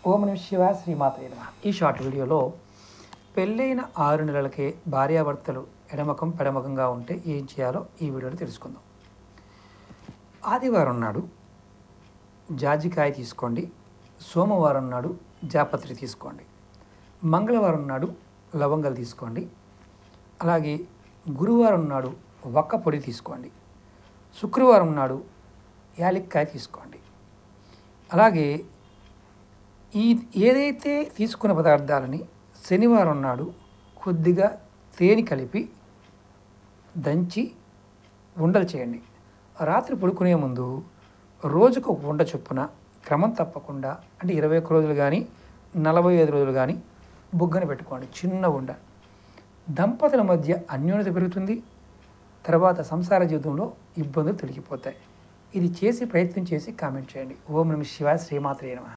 ఓం నమః శివాయ శ్రీమాత్రే నమః. ఈ షార్ట్ వీడియోలో పెళ్ళైన 6 నెలలకే భార్యాభర్తలు ఎడమకం పెడమకంగా ఉంటే ఏం చేయాలో ఈ వీడియోలో తెలుసుకుందాం. ఆదివారం నాడు జాజికాయ తీసుకోండి, సోమవారం నాడు జాపత్రి తీసుకోండి, మంగళవారం నాడు లవంగాలు తీసుకోండి, అలాగే గురువారం నాడు వక్క పొడి తీసుకోండి, శుక్రవారం నాడు యాలక్కాయ తీసుకోండి. అలాగే ఏదైతే తీసుకున్న పదార్థాలని శనివారం నాడు కొద్దిగా తేనె కలిపి దంచి ఉండలు చేయండి. రాత్రి పడుకునే ముందు రోజుకు ఒక ఉండ చొప్పున క్రమం తప్పకుండా అంటే 21 రోజులు కానీ 45 రోజులు కానీ బుగ్గన పెట్టుకోండి. చిన్న ఉండ. దంపతుల మధ్య అన్యోన్యత పెరుగుతుంది. తర్వాత సంసార జీవితంలో ఇబ్బందులు తొలగిపోతాయి. ఇది చేసి ప్రయత్నం చేసి కామెంట్ చేయండి. ఓం నమః శివాయ శ్రీమాత్రే నమః.